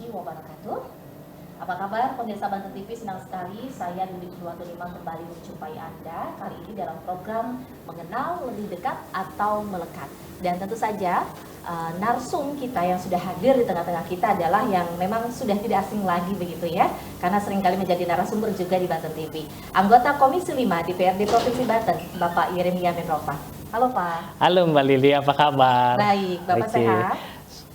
warahmatullahi wabarakatuh. Apa kabar pemirsa Banten TV? Senang sekali saya Dudi Juwantunima kembali menjumpai Anda kali ini dalam program Mengenal Lebih Dekat atau Melekat. Dan tentu saja narsum kita yang sudah hadir di tengah-tengah kita adalah yang memang sudah tidak asing lagi begitu ya, karena seringkali menjadi narasumber juga di Banten TV. Anggota Komisi 5 DPRD Provinsi Banten, Bapak Yeremia Menrofa. Halo Pak. Halo Mbak Lili, apa kabar? Baik, Bapak sehat?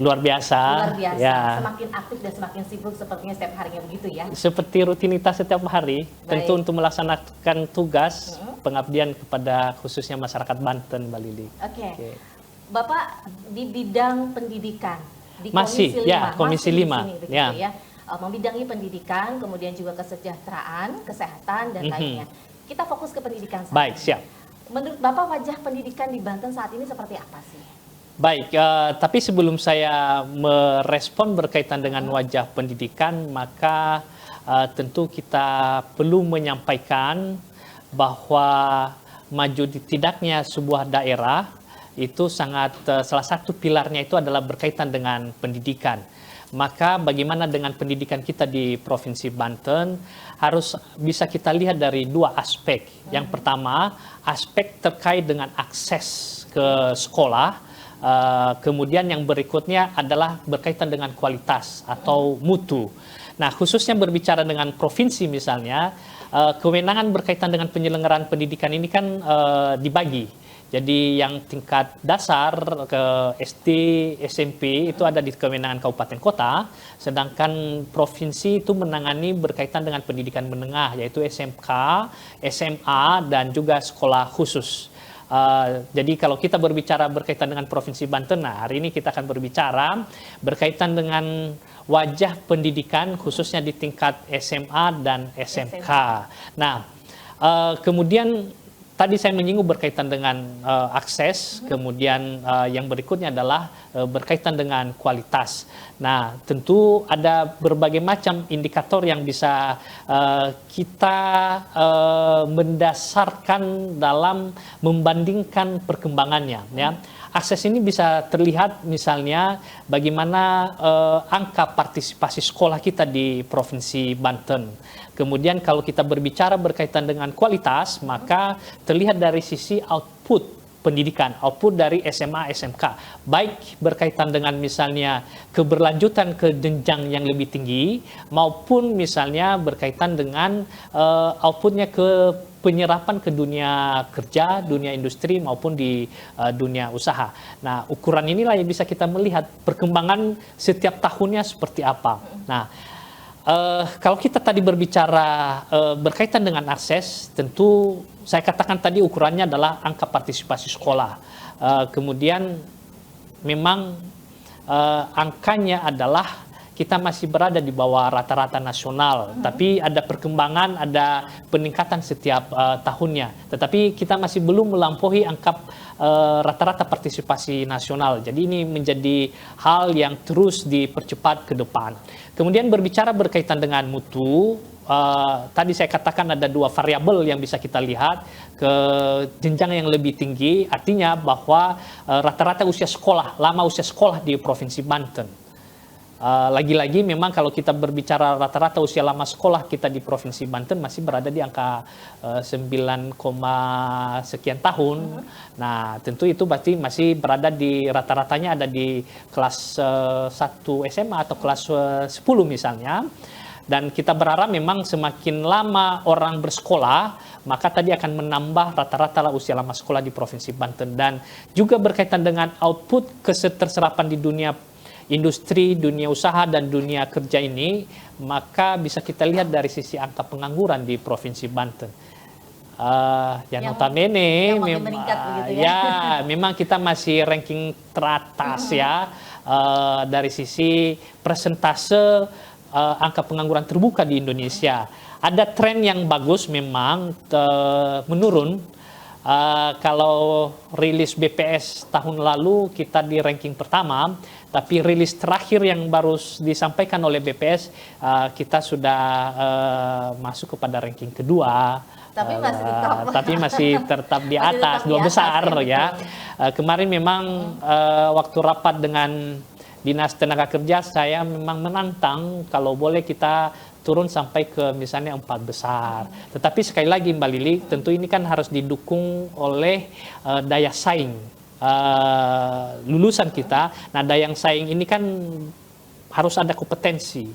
Luar biasa. Luar biasa, ya. Semakin aktif dan semakin sibuk sepertinya setiap harinya begitu ya? Seperti rutinitas setiap hari, tentu untuk melaksanakan tugas pengabdian kepada khususnya masyarakat Banten, Mbak Lili. Oke. Bapak di bidang pendidikan, di Masih, Komisi 5, ya, Komisi 5. Sini, begitu ya. Membidangi pendidikan, kemudian juga kesejahteraan, kesehatan, dan lainnya. Kita fokus ke pendidikan saja. Baik, siap. Menurut Bapak wajah pendidikan di Banten saat ini seperti apa sih? Baik, tapi sebelum saya merespon berkaitan dengan wajah pendidikan, maka tentu kita perlu menyampaikan bahwa maju tidaknya sebuah daerah itu sangat salah satu pilarnya itu adalah berkaitan dengan pendidikan. Maka bagaimana dengan pendidikan kita di Provinsi Banten harus bisa kita lihat dari dua aspek. Yang pertama, aspek terkait dengan akses ke sekolah. Kemudian yang berikutnya adalah berkaitan dengan kualitas atau mutu. Nah, khususnya berbicara dengan provinsi misalnya, kewenangan berkaitan dengan penyelenggaraan pendidikan ini kan dibagi. Jadi yang tingkat dasar ke SD, SMP itu ada di kewenangan kabupaten kota, sedangkan provinsi itu menangani berkaitan dengan pendidikan menengah, yaitu SMK, SMA, dan juga sekolah khusus. Jadi kalau kita berbicara berkaitan dengan Provinsi Banten, nah hari ini kita akan berbicara berkaitan dengan wajah pendidikan khususnya di tingkat SMA dan SMK. Nah, kemudian tadi saya menyinggung berkaitan dengan akses, kemudian yang berikutnya adalah berkaitan dengan kualitas. Nah, tentu ada berbagai macam indikator yang bisa kita mendasarkan dalam membandingkan perkembangannya. Ya. Akses ini bisa terlihat misalnya bagaimana angka partisipasi sekolah kita di Provinsi Banten. Kemudian kalau kita berbicara berkaitan dengan kualitas, maka terlihat dari sisi output pendidikan, output dari SMA, SMK. Baik berkaitan dengan misalnya keberlanjutan ke jenjang yang lebih tinggi, maupun misalnya berkaitan dengan outputnya ke penyerapan ke dunia kerja, dunia industri, maupun di dunia usaha. Nah, ukuran inilah yang bisa kita melihat perkembangan setiap tahunnya seperti apa. Nah, kalau kita tadi berbicara berkaitan dengan akses, tentu saya katakan tadi ukurannya adalah angka partisipasi sekolah. Kemudian memang angkanya adalah kita masih berada di bawah rata-rata nasional, tapi ada perkembangan, ada peningkatan setiap tahunnya. Tetapi kita masih belum melampaui angka rata-rata partisipasi nasional. Jadi ini menjadi hal yang terus dipercepat ke depan. Kemudian berbicara berkaitan dengan mutu, tadi saya katakan ada dua variabel yang bisa kita lihat, ke jenjang yang lebih tinggi, artinya bahwa rata-rata usia sekolah, lama usia sekolah di Provinsi Banten. Lagi-lagi memang kalau kita berbicara rata-rata usia lama sekolah kita di Provinsi Banten masih berada di angka 9, sekian tahun. Nah, tentu itu berarti masih berada di rata-ratanya ada di kelas 1 SMA atau kelas 10 misalnya. Dan kita berharap memang semakin lama orang bersekolah, maka tadi akan menambah rata-rata usia lama sekolah di Provinsi Banten. Dan juga berkaitan dengan output keterserapan di dunia industri, dunia usaha, dan dunia kerja ini, maka bisa kita lihat dari sisi angka pengangguran di Provinsi Banten. Yang notabene memang kita masih ranking teratas ya, dari sisi persentase angka pengangguran terbuka di Indonesia. Ada tren yang bagus memang menurun. Kalau rilis BPS tahun lalu kita di ranking pertama, tapi rilis terakhir yang baru disampaikan oleh BPS kita sudah masuk kepada ranking kedua. Tapi masih tetap di atas, dua besar ya. Kemarin memang waktu rapat dengan Dinas Tenaga Kerja saya memang menantang kalau boleh kita turun sampai ke misalnya 4 besar. Tetapi sekali lagi Mbak Lili, tentu ini kan harus didukung oleh daya saing lulusan kita. Nah, daya saing ini kan harus ada kompetensi,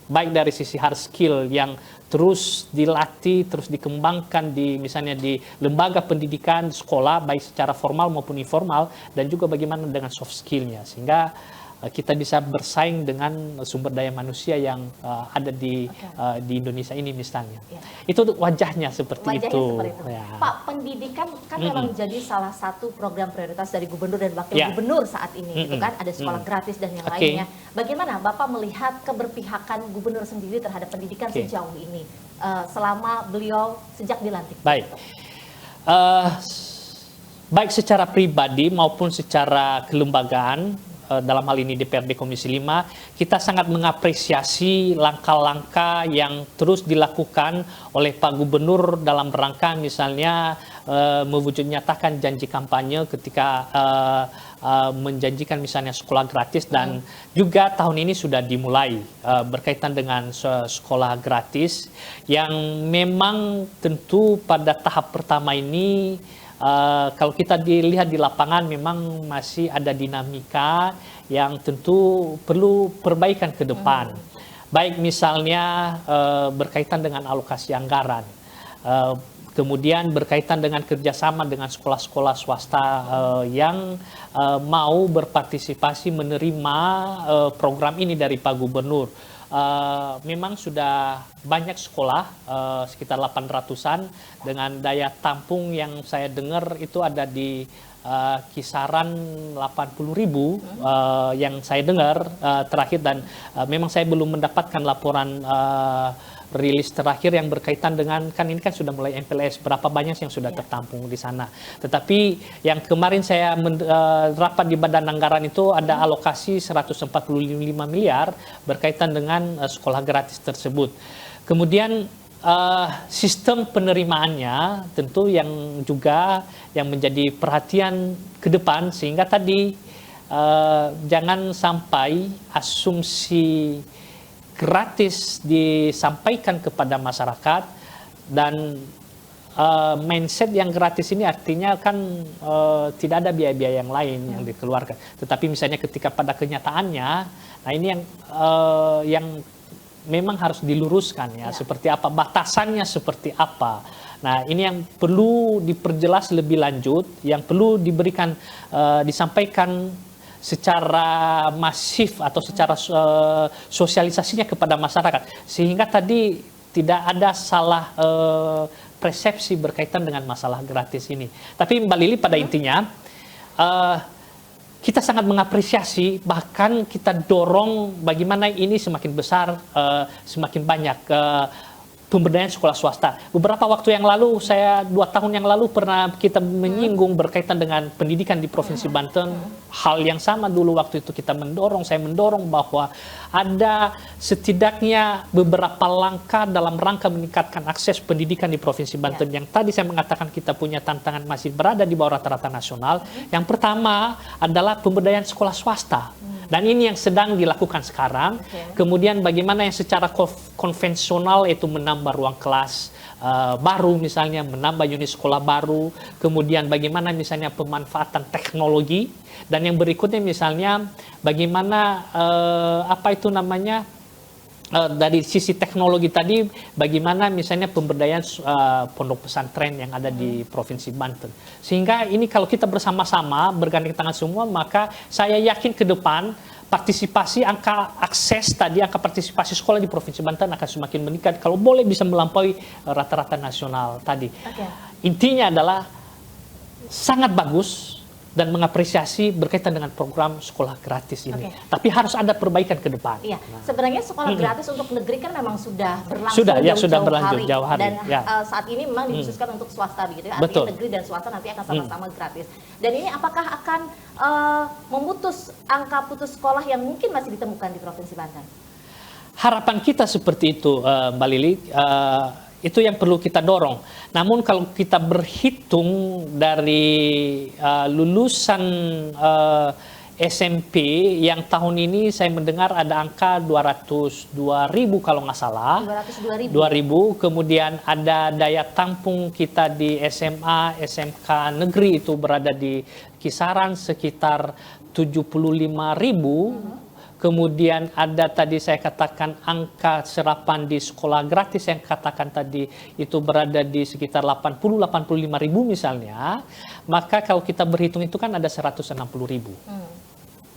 baik dari sisi hard skill yang terus dilatih, terus dikembangkan di misalnya di lembaga pendidikan, sekolah, baik secara formal maupun informal, dan juga bagaimana dengan soft skillnya, sehingga kita bisa bersaing dengan sumber daya manusia yang ada di Indonesia ini misalnya. Ya. Itu wajahnya seperti itu. Ya. Pak, pendidikan kan memang jadi salah satu program prioritas dari gubernur dan wakil gubernur saat ini, gitu kan? Ada sekolah gratis dan yang lainnya. Bagaimana Bapak melihat keberpihakan gubernur sendiri terhadap pendidikan sejauh ini selama beliau sejak dilantik? Baik. Baik secara pribadi maupun secara kelembagaan, dalam hal ini DPRD Komisi 5, kita sangat mengapresiasi langkah-langkah yang terus dilakukan oleh Pak Gubernur dalam rangka misalnya mewujud nyatakan janji kampanye ketika menjanjikan misalnya sekolah gratis, dan juga tahun ini sudah dimulai berkaitan dengan sekolah gratis yang memang tentu pada tahap pertama ini kalau kita dilihat di lapangan memang masih ada dinamika yang tentu perlu perbaikan ke depan. Baik misalnya berkaitan dengan alokasi anggaran, kemudian berkaitan dengan kerjasama dengan sekolah-sekolah swasta yang mau berpartisipasi menerima program ini dari Pak Gubernur. Memang sudah banyak sekolah, sekitar 800-an, dengan daya tampung yang saya dengar itu ada di kisaran 80.000 yang saya dengar terakhir, dan memang saya belum mendapatkan laporan rilis terakhir yang berkaitan dengan, kan ini kan sudah mulai MPLS, berapa banyak yang sudah tertampung di sana. Tetapi yang kemarin saya rapat di Badan Anggaran itu ada alokasi 145 miliar berkaitan dengan sekolah gratis tersebut. Kemudian sistem penerimaannya tentu yang juga yang menjadi perhatian ke depan, sehingga tadi jangan sampai asumsi gratis disampaikan kepada masyarakat, dan mindset yang gratis ini artinya kan tidak ada biaya-biaya yang lain yang dikeluarkan. Tetapi misalnya ketika pada kenyataannya, nah ini yang memang harus diluruskan ya, seperti apa batasannya, seperti apa. Nah, ini yang perlu diperjelas lebih lanjut, yang perlu diberikan disampaikan secara masif atau secara sosialisasinya kepada masyarakat, sehingga tadi tidak ada salah persepsi berkaitan dengan masalah gratis ini. Tapi Mbak Lili, pada intinya kita sangat mengapresiasi, bahkan kita dorong bagaimana ini semakin besar, semakin banyak pemberdayaan sekolah swasta. Beberapa waktu yang lalu, saya 2 tahun yang lalu pernah kita menyinggung berkaitan dengan pendidikan di Provinsi Banten. Hal yang sama dulu waktu itu saya mendorong bahwa ada setidaknya beberapa langkah dalam rangka meningkatkan akses pendidikan di Provinsi Banten. Yang tadi saya mengatakan kita punya tantangan masih berada di bawah rata-rata nasional. Yang pertama adalah pemberdayaan sekolah swasta. Dan ini yang sedang dilakukan sekarang. Kemudian bagaimana yang secara konvensional itu menambah ruang kelas baru, misalnya menambah unit sekolah baru. Kemudian bagaimana misalnya pemanfaatan teknologi. Dan yang berikutnya misalnya bagaimana dari sisi teknologi tadi, bagaimana misalnya pemberdayaan pondok pesantren yang ada di Provinsi Banten. Sehingga ini kalau kita bersama-sama bergandeng tangan semua, maka saya yakin ke depan partisipasi angka partisipasi sekolah di Provinsi Banten akan semakin meningkat, kalau boleh bisa melampaui rata-rata nasional tadi. Intinya adalah sangat bagus dan mengapresiasi berkaitan dengan program sekolah gratis ini. Tapi harus ada perbaikan ke depan. Iya, sebenarnya sekolah gratis untuk negeri kan memang sudah berlangsung jauh hari. Dan saat ini memang dikhususkan untuk swasta begitu ya. Artinya negeri dan swasta nanti akan sama-sama gratis. Dan ini apakah akan memutus angka putus sekolah yang mungkin masih ditemukan di Provinsi Banten? Harapan kita seperti itu, Mbak Lili. Itu yang perlu kita dorong. Namun kalau kita berhitung dari lulusan SMP yang tahun ini saya mendengar ada angka 202.000 kalau nggak salah. 202.000. Kemudian ada daya tampung kita di SMA, SMK negeri itu berada di kisaran sekitar 75.000. Kemudian ada tadi saya katakan angka serapan di sekolah gratis yang katakan tadi itu berada di sekitar 80-85 ribu misalnya. Maka kalau kita berhitung itu kan ada 160 ribu.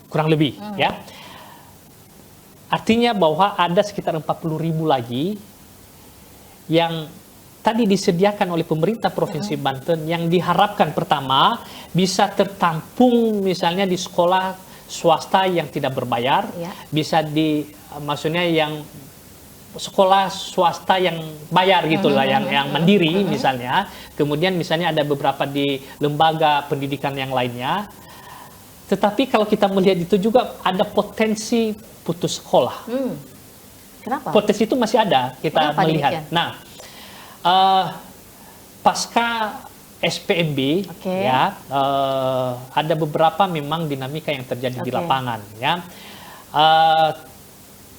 Kurang lebih ya. Artinya bahwa ada sekitar 40 ribu lagi yang tadi disediakan oleh pemerintah Provinsi Banten yang diharapkan pertama bisa tertampung misalnya di sekolah swasta yang tidak berbayar, bisa maksudnya yang sekolah swasta yang bayar gitulah, yang mandiri misalnya. Kemudian misalnya ada beberapa di lembaga pendidikan yang lainnya. Tetapi kalau kita melihat itu juga ada potensi putus sekolah. Kenapa? Potensi itu masih ada, kita Kenapa melihat. demikian? Nah, pasca SPMB ya, ada beberapa memang dinamika yang terjadi di lapangan ya.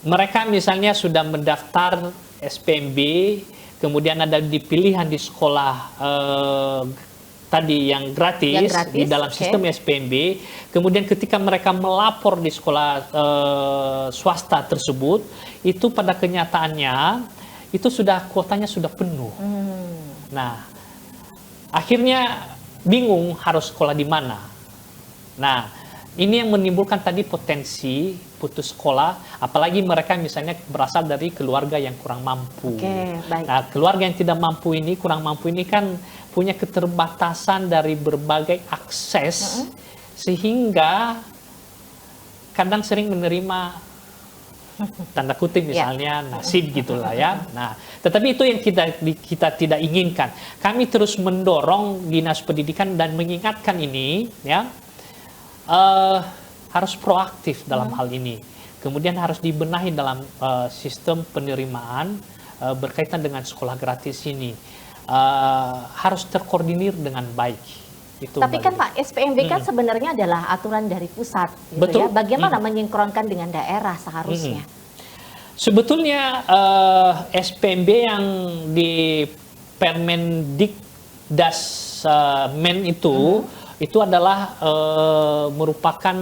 Mereka misalnya sudah mendaftar SPMB, kemudian ada di pilihan di sekolah tadi yang gratis di dalam sistem SPMB. Kemudian ketika mereka melapor di sekolah swasta tersebut, itu pada kenyataannya itu kuotanya sudah penuh. Nah, akhirnya bingung harus sekolah di mana. Nah, ini yang menimbulkan tadi potensi putus sekolah, apalagi mereka misalnya berasal dari keluarga yang kurang mampu. Baik. Nah, keluarga yang tidak mampu ini, kurang mampu ini kan punya keterbatasan dari berbagai akses, sehingga kadang sering menerima tanda kutip misalnya nasib gitulah ya. Nah, tetapi itu yang kita tidak inginkan. Kami terus mendorong Dinas Pendidikan dan mengingatkan ini ya, harus proaktif dalam hal ini. Kemudian harus dibenahi dalam sistem penerimaan berkaitan dengan sekolah gratis ini. Harus terkoordinir dengan baik. Itu tapi kan Pak, SPMB kan sebenarnya adalah aturan dari pusat, gitu. Betul. Ya. Bagaimana menyinkronkan dengan daerah seharusnya? Sebetulnya SPMB yang di Permendikdasmen itu adalah merupakan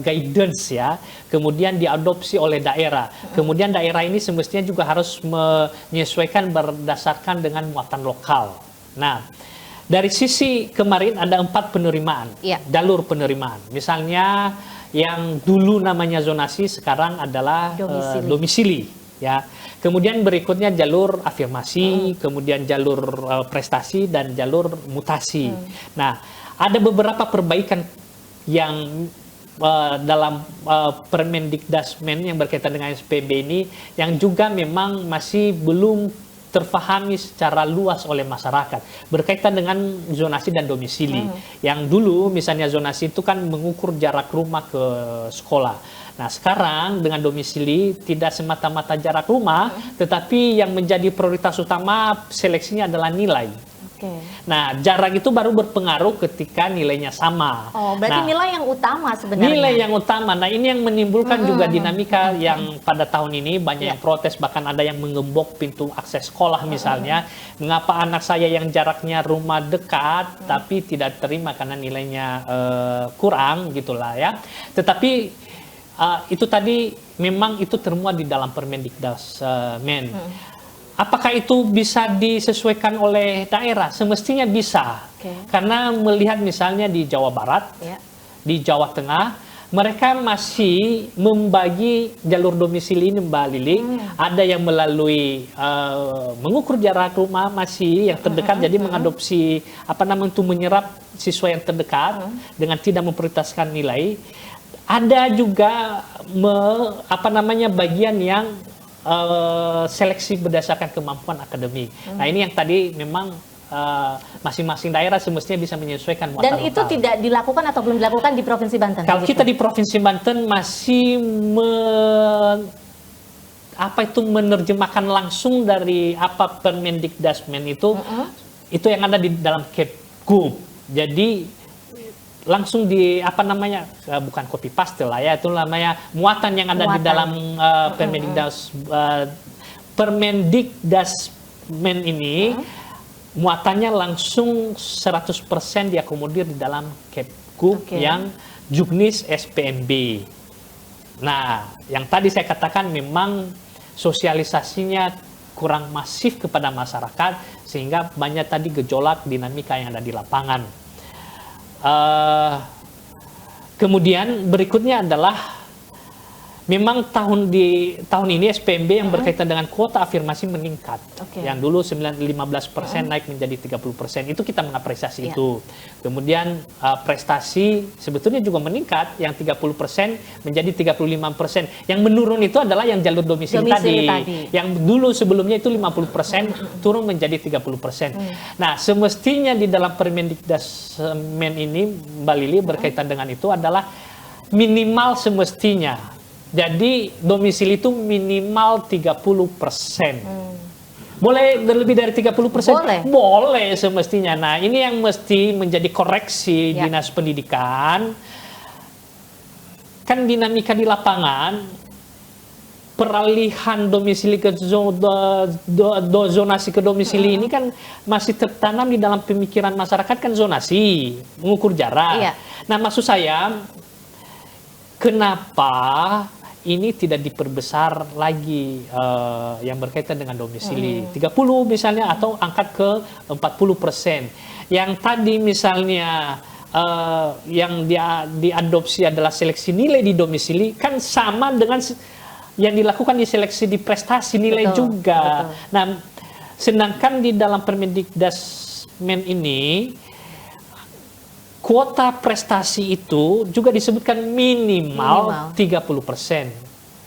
guidance ya, kemudian diadopsi oleh daerah. Kemudian daerah ini semestinya juga harus menyesuaikan berdasarkan dengan muatan lokal. Nah, dari sisi kemarin ada 4 penerimaan, jalur penerimaan. Misalnya yang dulu namanya zonasi, sekarang adalah domisili. Ya. Kemudian berikutnya jalur afirmasi, kemudian jalur prestasi dan jalur mutasi. Nah, ada beberapa perbaikan yang dalam Permendikdasmen yang berkaitan dengan SPMB ini yang juga memang masih belum terfahami secara luas oleh masyarakat berkaitan dengan zonasi dan domisili. Yang dulu misalnya zonasi itu kan mengukur jarak rumah ke sekolah. Nah, sekarang dengan domisili tidak semata-mata jarak rumah, tetapi yang menjadi prioritas utama seleksinya adalah nilai. Nah, jarak itu baru berpengaruh ketika nilainya sama. Oh, berarti nilai yang utama sebenarnya. Nilai yang utama. Nah, ini yang menimbulkan juga dinamika yang pada tahun ini banyak yang protes, bahkan ada yang menggembok pintu akses sekolah misalnya. Mengapa anak saya yang jaraknya rumah dekat tapi tidak terima karena nilainya kurang gitulah ya. Tetapi itu tadi memang itu termuat di dalam Permendikdasmen. Apakah itu bisa disesuaikan oleh daerah? Semestinya bisa. Karena melihat misalnya di Jawa Barat, di Jawa Tengah, mereka masih membagi jalur domisili ini, Mbak Lili. Ada yang melalui mengukur jarak rumah masih yang terdekat, jadi mengadopsi untuk menyerap siswa yang terdekat dengan tidak memprioritaskan nilai. Ada juga bagian yang seleksi berdasarkan kemampuan akademik. Nah, ini yang tadi memang masing-masing daerah semestinya bisa menyesuaikan muatan lokal. Dan itu tidak dilakukan atau belum dilakukan di Provinsi Banten? Kalau kita di Provinsi Banten masih menerjemahkan langsung dari apa Permendikdasmen itu yang ada di dalam Kepgub. Jadi langsung di apa namanya, bukan copy paste lah ya, itu namanya muatan yang ada di Muatan. dalam Permendikdasmen ini, muatannya langsung 100% diakomodir di dalam Kepgub Oke. yang juknis SPMB. Nah, yang tadi saya katakan memang sosialisasinya kurang masif kepada masyarakat, sehingga banyak tadi gejolak dinamika yang ada di lapangan. Kemudian berikutnya adalah memang tahun ini SPMB yang berkaitan dengan kuota afirmasi meningkat. Oke. Yang dulu 15% naik menjadi 30%. Itu kita mengapresiasi Iya. itu. Kemudian prestasi sebetulnya juga meningkat, yang 30% menjadi 35%. Yang menurun itu adalah yang jalur domisili Domisili tadi. tadi. Yang dulu sebelumnya itu 50% turun menjadi 30%. Nah, semestinya di dalam Permendikdasmen ini, Mbak Lili, berkaitan dengan itu adalah minimal semestinya. Jadi domisili itu minimal 30%. Boleh lebih dari 30%? Boleh. Boleh semestinya. Nah, ini yang mesti menjadi koreksi Ya. Dinas Pendidikan. Kan dinamika di lapangan, peralihan domisili ke zonasi ke domisili ini kan masih tertanam di dalam pemikiran masyarakat, kan zonasi, mengukur jarak. Iya. Nah, maksud saya, kenapa ini tidak diperbesar lagi yang berkaitan dengan domisili 30 misalnya, atau angkat ke 40%. Yang tadi misalnya yang diadopsi adalah seleksi nilai di domisili, kan sama dengan yang dilakukan di seleksi di prestasi nilai Betul, juga. betul. Nah, sedangkan di dalam Permendikdasmen ini, kuota prestasi itu juga disebutkan minimal 30%.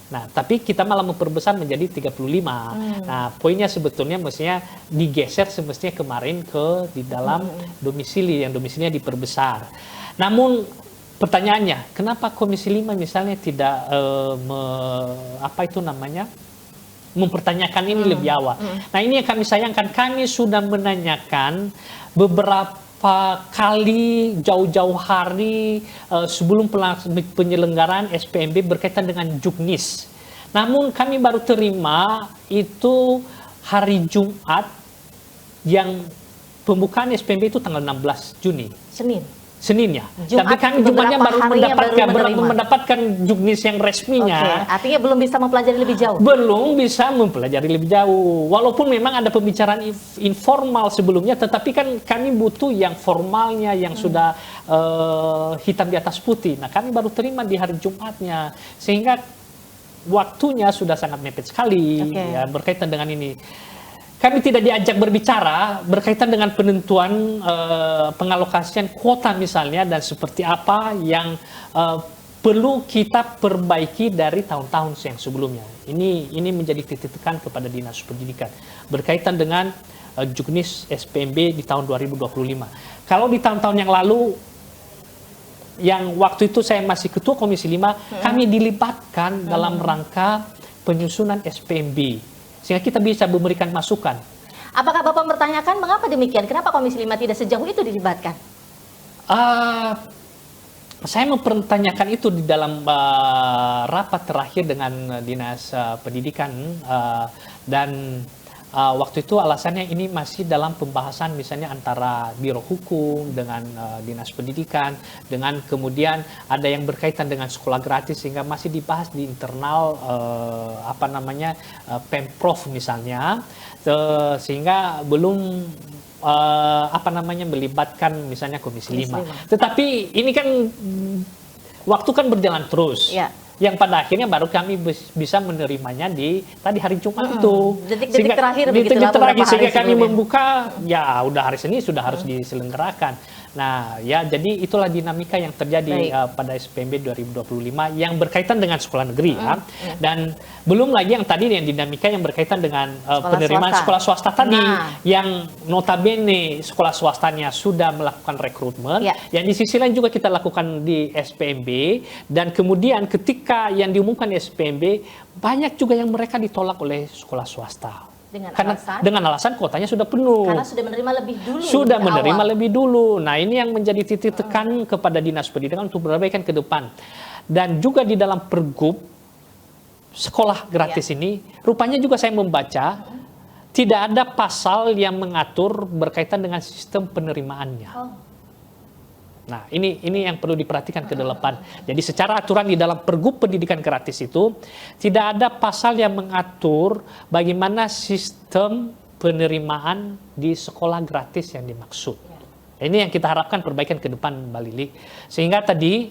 Nah, tapi kita malah memperbesar menjadi 35. Nah, poinnya sebetulnya mestinya digeser semestinya kemarin ke di dalam domisili, yang domisilinya diperbesar. Namun pertanyaannya, kenapa Komisi 5 misalnya tidak mempertanyakan ini lebih awal? Nah, ini yang kami sayangkan. Kami sudah menanyakan beberapa kali, jauh-jauh hari sebelum penyelenggaraan SPMB berkaitan dengan juknis. Namun kami baru terima itu hari Jumat, yang pembukaan SPMB itu tanggal 16 Juni. Seninnya. Jumat, Tapi kami Jumatnya baru harinya mendapatkan juknis yang resminya. Oke, artinya belum bisa mempelajari lebih jauh. Belum bisa mempelajari lebih jauh. Walaupun memang ada pembicaraan informal sebelumnya, tetapi kan kami butuh yang formalnya, yang sudah hitam di atas putih. Nah, kami baru terima di hari Jumatnya, sehingga waktunya sudah sangat mepet sekali. Oke. Ya, berkaitan dengan ini. Kami tidak diajak berbicara berkaitan dengan penentuan pengalokasian kuota misalnya, dan seperti apa yang perlu kita perbaiki dari tahun-tahun yang sebelumnya. Ini menjadi titik tekan kepada Dinas Pendidikan berkaitan dengan juknis SPMB di tahun 2025. Kalau di tahun-tahun yang lalu, yang waktu itu saya masih Ketua Komisi 5, kami dilibatkan dalam rangka penyusunan SPMB, sehingga kita bisa memberikan masukan. Apakah Bapak mempertanyakan mengapa demikian? Kenapa Komisi 5 tidak sejauh itu dilibatkan? Saya mempertanyakan itu di dalam rapat terakhir dengan Dinas Pendidikan, dan waktu itu alasannya ini masih dalam pembahasan misalnya antara Biro Hukum dengan Dinas Pendidikan, dengan kemudian ada yang berkaitan dengan sekolah gratis, sehingga masih dibahas di internal Pemprov misalnya, sehingga belum melibatkan misalnya Komisi 5. Tetapi ini kan waktu kan berjalan terus. Ya. Yang pada akhirnya baru kami bisa menerimanya di tadi hari Jumat itu. Detik-detik terakhir detik begitulah, terakhir, beberapa sehingga hari kami sebelumnya. membuka, ya udah hari Senin sudah harus diselenggarakan. Nah, ya jadi itulah dinamika yang terjadi pada SPMB 2025 yang berkaitan dengan sekolah negeri ya. Dan belum lagi yang tadi yang dinamika yang berkaitan dengan penerimaan sekolah swasta tadi, yang notabene sekolah swastanya sudah melakukan rekrutmen, yang di sisi lain juga kita lakukan di SPMB, dan kemudian ketika yang diumumkan di SPMB, banyak juga yang mereka ditolak oleh sekolah swasta. Dengan alasan kuotanya sudah penuh. Karena sudah menerima lebih dulu. Sudah menerima lebih dulu. Nah, ini yang menjadi titik tekan kepada Dinas Pendidikan untuk perbaikan ke depan. Dan juga di dalam pergub sekolah gratis ini, rupanya juga saya membaca tidak ada pasal yang mengatur berkaitan dengan sistem penerimaannya. Nah, ini yang perlu diperhatikan ke depan. Jadi secara aturan di dalam pergub pendidikan gratis itu tidak ada pasal yang mengatur bagaimana sistem penerimaan di sekolah gratis yang dimaksud. Ini yang kita harapkan perbaikan ke depan, Mbak Lili. Sehingga tadi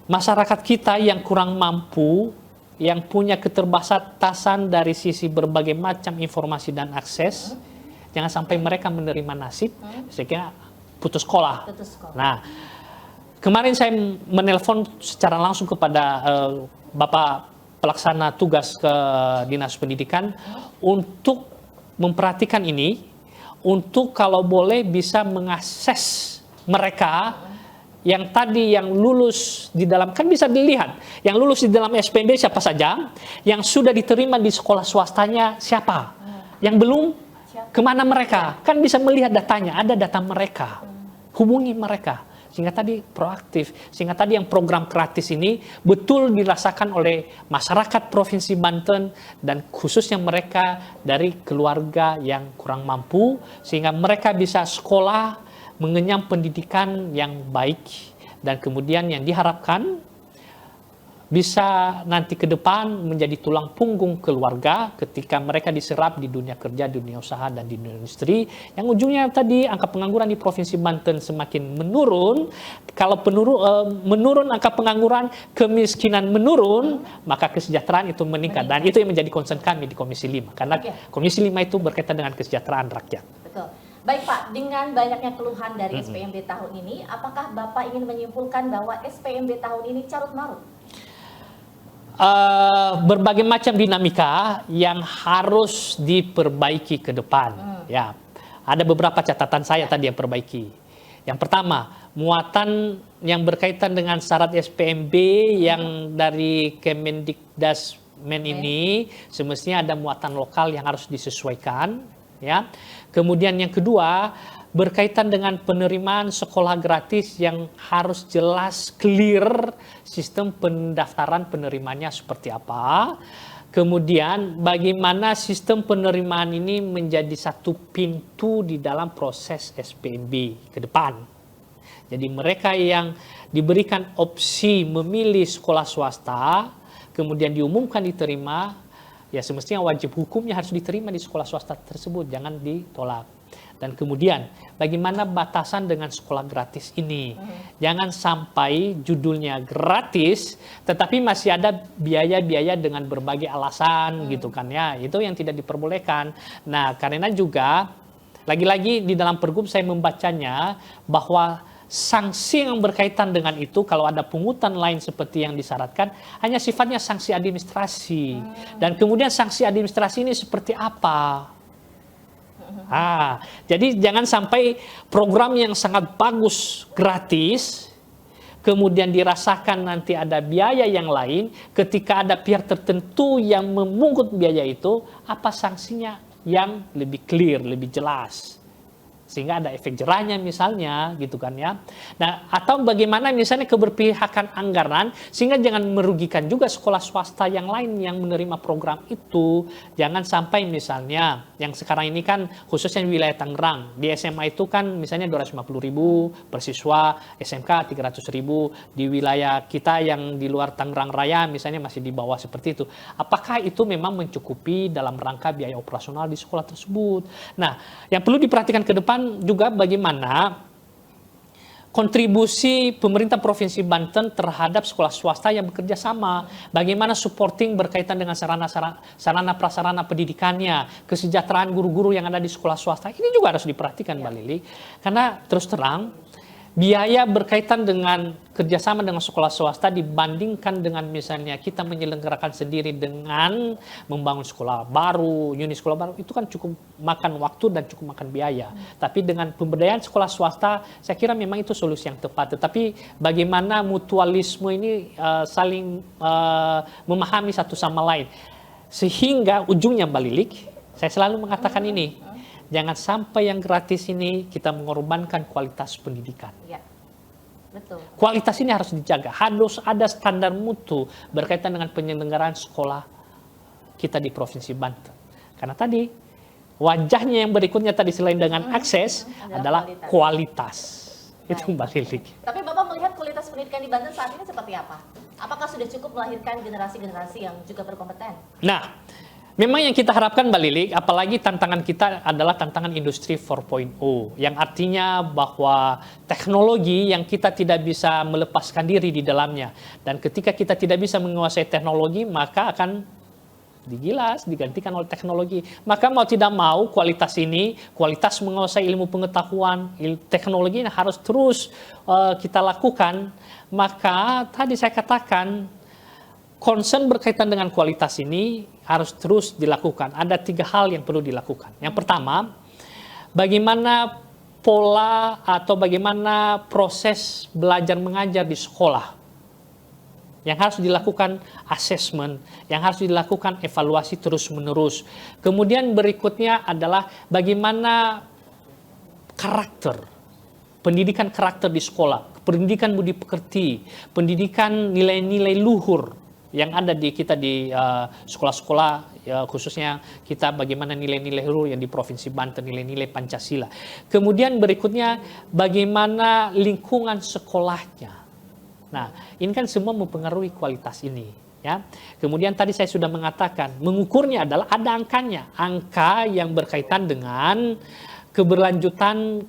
masyarakat kita yang kurang mampu, yang punya keterbatasan dari sisi berbagai macam informasi dan akses, jangan sampai mereka menerima nasib, saya kira putus sekolah. Nah, kemarin saya menelpon secara langsung kepada Bapak Pelaksana Tugas ke Dinas Pendidikan untuk memperhatikan ini, untuk kalau boleh bisa mengakses mereka yang tadi yang lulus di dalam, kan bisa dilihat, yang lulus di dalam SPMB siapa saja, yang sudah diterima di sekolah swastanya siapa, yang belum kemana mereka, kan bisa melihat datanya, ada data mereka, hubungi mereka, sehingga tadi proaktif, sehingga tadi yang program gratis ini betul dirasakan oleh masyarakat Provinsi Banten dan khususnya mereka dari keluarga yang kurang mampu, sehingga mereka bisa sekolah mengenyam pendidikan yang baik, dan kemudian yang diharapkan bisa nanti ke depan menjadi tulang punggung keluarga ketika mereka diserap di dunia kerja, di dunia usaha, dan di dunia industri, yang ujungnya tadi angka pengangguran di Provinsi Banten semakin menurun. Kalau menurun angka pengangguran, kemiskinan menurun, maka kesejahteraan itu meningkat. Dan itu yang menjadi concern kami di Komisi 5, karena Komisi 5 itu berkaitan dengan kesejahteraan rakyat. Betul. Baik Pak, dengan banyaknya keluhan dari SPMB tahun ini, apakah Bapak ingin menyimpulkan bahwa SPMB tahun ini carut marut? Berbagai macam dinamika yang harus diperbaiki ke depan. Ya, ada beberapa catatan saya tadi yang perbaiki. Yang pertama, muatan yang berkaitan dengan syarat SPMB yang dari Kemendikdasmen ini semestinya ada muatan lokal yang harus disesuaikan. Ya, kemudian yang kedua berkaitan dengan penerimaan sekolah gratis yang harus jelas, clear sistem pendaftaran penerimanya seperti apa. Kemudian bagaimana sistem penerimaan ini menjadi satu pintu di dalam proses SPMB ke depan. Jadi mereka yang diberikan opsi memilih sekolah swasta, kemudian diumumkan diterima, ya semestinya wajib hukumnya harus diterima di sekolah swasta tersebut, jangan ditolak. Dan kemudian bagaimana batasan dengan sekolah gratis ini? Jangan sampai judulnya gratis, tetapi masih ada biaya-biaya dengan berbagai alasan gitu kan ya. Itu yang tidak diperbolehkan. Nah, karena juga lagi-lagi di dalam pergub saya membacanya bahwa sanksi yang berkaitan dengan itu kalau ada pungutan lain seperti yang disyaratkan hanya sifatnya sanksi administrasi. Dan kemudian sanksi administrasi ini seperti apa? Jadi jangan sampai program yang sangat bagus gratis kemudian dirasakan nanti ada biaya yang lain, ketika ada pihak tertentu yang memungut biaya itu, apa sanksinya yang lebih clear, lebih jelas. Sehingga ada efek jerahnya misalnya gitu kan ya. Nah, atau bagaimana misalnya keberpihakan anggaran sehingga jangan merugikan juga sekolah swasta yang lain yang menerima program itu. Jangan sampai misalnya yang sekarang ini kan khususnya di wilayah Tangerang, di SMA itu kan misalnya 250.000 per siswa, SMK 300.000, di wilayah kita yang di luar Tangerang Raya misalnya masih di bawah seperti itu. Apakah itu memang mencukupi dalam rangka biaya operasional di sekolah tersebut? Nah, yang perlu diperhatikan ke depan juga bagaimana kontribusi pemerintah Provinsi Banten terhadap sekolah swasta yang bekerja sama. Bagaimana supporting berkaitan dengan sarana prasarana pendidikannya, kesejahteraan guru-guru yang ada di sekolah swasta. Ini juga harus diperhatikan Mbak Lili. Karena terus terang, biaya berkaitan dengan kerjasama dengan sekolah swasta dibandingkan dengan misalnya kita menyelenggarakan sendiri dengan membangun sekolah baru, unit sekolah baru, itu kan cukup makan waktu dan cukup makan biaya. Tapi dengan pemberdayaan sekolah swasta, saya kira memang itu solusi yang tepat. Tetapi bagaimana mutualisme ini saling memahami satu sama lain. Sehingga ujungnya Mbak Lilik, Saya selalu mengatakan ini, jangan sampai yang gratis ini kita mengorbankan kualitas pendidikan. Ya, betul. Kualitas ini harus dijaga, harus ada standar mutu berkaitan dengan penyelenggaraan sekolah kita di Provinsi Banten. Karena tadi wajahnya yang berikutnya tadi selain dengan akses adalah kualitas. Itu Mbak Lilik. Tapi Bapak melihat kualitas pendidikan di Banten saat ini seperti apa? Apakah sudah cukup melahirkan generasi-generasi yang juga berkompeten? Nah, memang yang kita harapkan Mbak Lilik, apalagi tantangan kita adalah tantangan industri 4.0, yang artinya bahwa teknologi yang kita tidak bisa melepaskan diri di dalamnya. Dan ketika kita tidak bisa menguasai teknologi, maka akan digilas, digantikan oleh teknologi. Maka mau tidak mau kualitas ini, kualitas menguasai ilmu pengetahuan, teknologi ini harus terus kita lakukan. Maka tadi saya katakan, concern berkaitan dengan kualitas ini harus terus dilakukan. Ada 3 hal yang perlu dilakukan. Yang pertama, bagaimana pola atau bagaimana proses belajar mengajar di sekolah. Yang harus dilakukan assessment, yang harus dilakukan evaluasi terus-menerus. Kemudian berikutnya adalah bagaimana karakter, pendidikan karakter di sekolah, pendidikan budi pekerti, pendidikan nilai-nilai luhur yang ada di kita di sekolah-sekolah, khususnya kita bagaimana nilai-nilai luhur yang di Provinsi Banten, nilai-nilai Pancasila. Kemudian berikutnya bagaimana lingkungan sekolahnya. Nah, ini kan semua mempengaruhi kualitas ini, ya. Kemudian tadi saya sudah mengatakan, mengukurnya adalah ada angkanya, angka yang berkaitan dengan keberlanjutan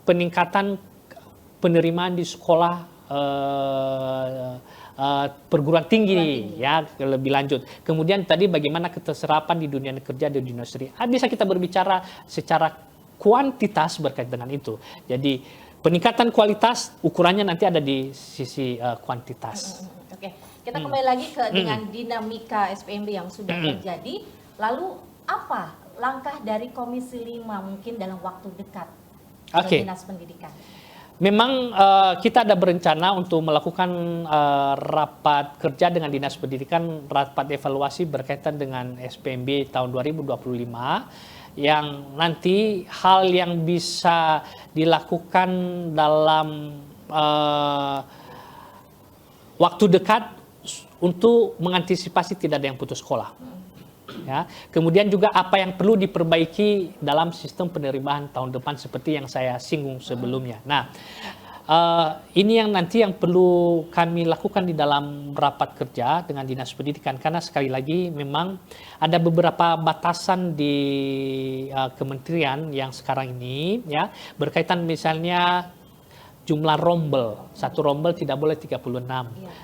peningkatan penerimaan di sekolah perguruan tinggi, ya, lebih lanjut. Kemudian tadi bagaimana keterserapan di dunia kerja dan di industri. Bisa kita berbicara secara kuantitas berkait dengan itu. Jadi peningkatan kualitas ukurannya nanti ada di sisi kuantitas. Oke, kita kembali lagi ke dengan dinamika SPMB yang sudah terjadi. Lalu apa langkah dari Komisi 5 mungkin dalam waktu dekat dari Dinas Pendidikan? Memang kita ada berencana untuk melakukan rapat kerja dengan Dinas Pendidikan, rapat evaluasi berkaitan dengan SPMB tahun 2025. Yang nanti hal yang bisa dilakukan dalam waktu dekat untuk mengantisipasi tidak ada yang putus sekolah. Ya. Kemudian juga apa yang perlu diperbaiki dalam sistem penerimaan tahun depan seperti yang saya singgung sebelumnya. Nah, ini yang nanti yang perlu kami lakukan di dalam rapat kerja dengan Dinas Pendidikan, karena sekali lagi memang ada beberapa batasan di kementerian yang sekarang ini, ya, berkaitan misalnya jumlah rombel. Satu rombel tidak boleh 36.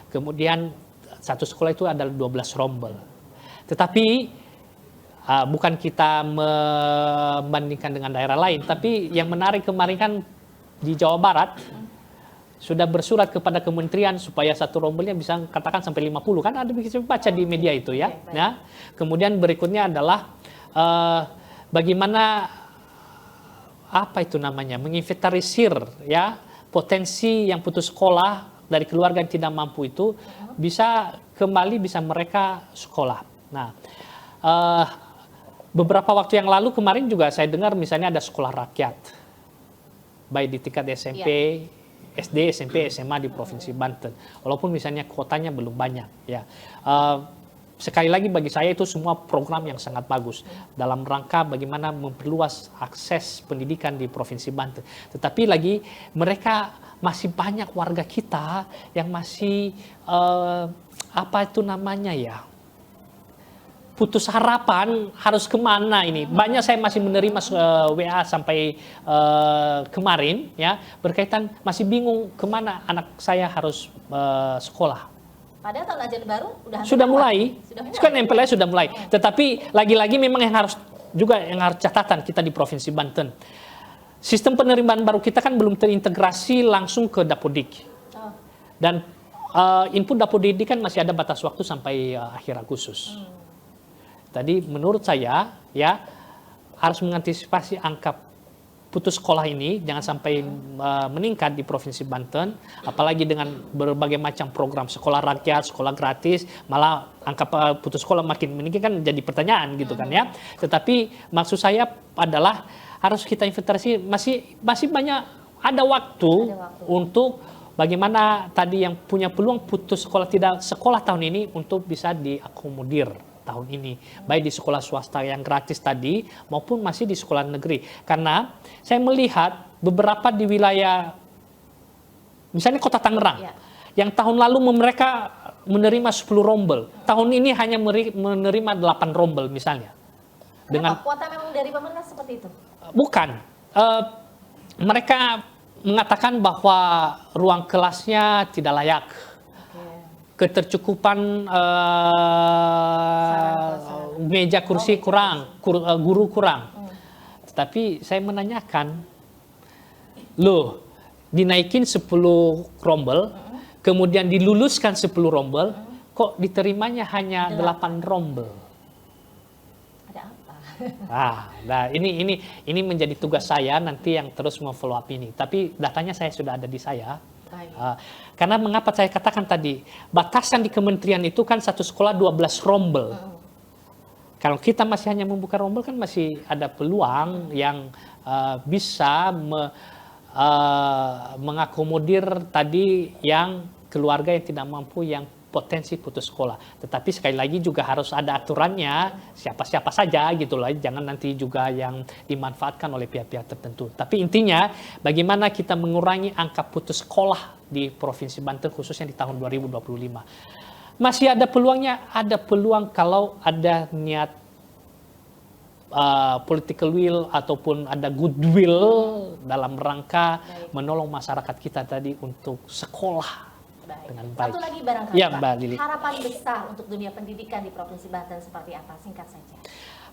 Kemudian satu sekolah itu ada 12 rombel. Tetapi bukan kita membandingkan dengan daerah lain, tapi yang menarik kemarin kan di Jawa Barat sudah bersurat kepada kementerian supaya satu rombelnya bisa katakan sampai 50, kan ada bisa baca di media itu, ya. Nah, kemudian berikutnya adalah bagaimana apa itu namanya, menginventarisir, ya, potensi yang putus sekolah dari keluarga yang tidak mampu itu bisa kembali bisa mereka sekolah. Nah, beberapa waktu yang lalu kemarin juga saya dengar misalnya ada sekolah rakyat, baik di tingkat SMP, SD, SMP, SMA di Provinsi Banten. Walaupun misalnya kuotanya belum banyak, ya. Sekali lagi bagi saya itu semua program yang sangat bagus dalam rangka bagaimana memperluas akses pendidikan di Provinsi Banten. Tetapi lagi mereka masih banyak warga kita yang masih apa itu namanya, ya, putus harapan harus kemana ini. Banyak saya masih menerima WA sampai kemarin, ya, berkaitan masih bingung kemana anak saya harus sekolah. Padahal tahun ajaran baru sudah mulai. Kan MPLS sudah mulai. Tetapi lagi-lagi memang yang harus catatan kita di Provinsi Banten. Sistem penerimaan baru kita kan belum terintegrasi langsung ke Dapodik. Dan input Dapodik kan masih ada batas waktu sampai akhir Agustus. Tadi menurut saya, ya, harus mengantisipasi angka putus sekolah ini jangan sampai meningkat di Provinsi Banten, apalagi dengan berbagai macam program sekolah rakyat, sekolah gratis, malah angka putus sekolah makin meningkat kan jadi pertanyaan gitu kan ya. Tetapi maksud saya adalah harus kita inventarisasi, masih banyak ada waktu untuk bagaimana tadi yang punya peluang putus sekolah tidak sekolah tahun ini untuk bisa diakomodir tahun ini, baik di sekolah swasta yang gratis tadi maupun masih di sekolah negeri. Karena saya melihat beberapa di wilayah misalnya Kota Tangerang yang tahun lalu mereka menerima 10 rombel, tahun ini hanya menerima 8 rombel misalnya. Dengan kuota memang dari pemerintah seperti itu? Bukan. Mereka mengatakan bahwa ruang kelasnya tidak layak. Ketercukupan meja kursi kurang, guru kurang. Tetapi saya menanyakan, loh, dinaikin 10 rombel, kemudian diluluskan 10 rombel, kok diterimanya hanya 8 rombel? Ada apa? Nah, ini menjadi tugas saya nanti yang terus memfollow up ini. Tapi datanya saya sudah ada di saya. Karena mengapa saya katakan tadi, batasan di kementerian itu kan satu sekolah 12 rombel. Kalau kita masih hanya membuka rombel kan masih ada peluang yang bisa mengakomodir tadi yang keluarga yang tidak mampu, yang potensi putus sekolah. Tetapi sekali lagi juga harus ada aturannya, siapa-siapa saja gitu loh. Jangan nanti juga yang dimanfaatkan oleh pihak-pihak tertentu. Tapi intinya bagaimana kita mengurangi angka putus sekolah di Provinsi Banten khususnya di tahun 2025. Masih ada peluangnya, ada peluang kalau ada niat political will ataupun ada goodwill dalam rangka menolong masyarakat kita tadi untuk sekolah dengan baik. Satu lagi barangkali ya, Pak, Mbak Lili. harapan besar untuk dunia pendidikan di Provinsi Banten seperti apa? Singkat saja.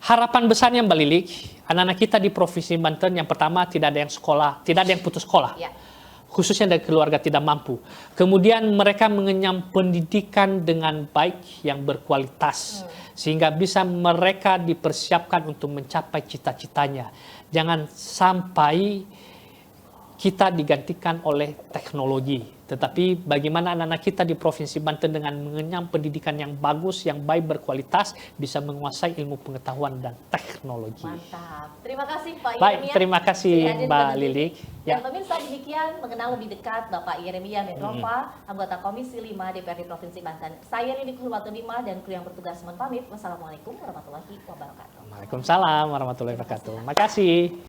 Harapan besarnya Mbak Lili, anak-anak kita di Provinsi Banten yang pertama tidak ada yang sekolah, tidak ada yang putus sekolah. Ya. Khususnya dari keluarga tidak mampu. Kemudian mereka mengenyam pendidikan dengan baik yang berkualitas. Sehingga bisa mereka dipersiapkan untuk mencapai cita-citanya. Jangan sampai kita digantikan oleh teknologi. Tetapi bagaimana anak-anak kita di Provinsi Banten dengan mengenyam pendidikan yang bagus, yang baik berkualitas, bisa menguasai ilmu pengetahuan dan teknologi. Mantap. Terima kasih Pak Baik, Yeremia. terima kasih Mbak Lilik. Dan pemirsa demikian mengenal lebih dekat Bapak Yeremia Medrova, anggota Komisi 5 DPRD Provinsi Banten. Saya Lilik Nurwatunima dan kru yang bertugas mohon pamit. Wassalamualaikum warahmatullahi wabarakatuh. Waalaikumsalam warahmatullahi wabarakatuh. Makasih.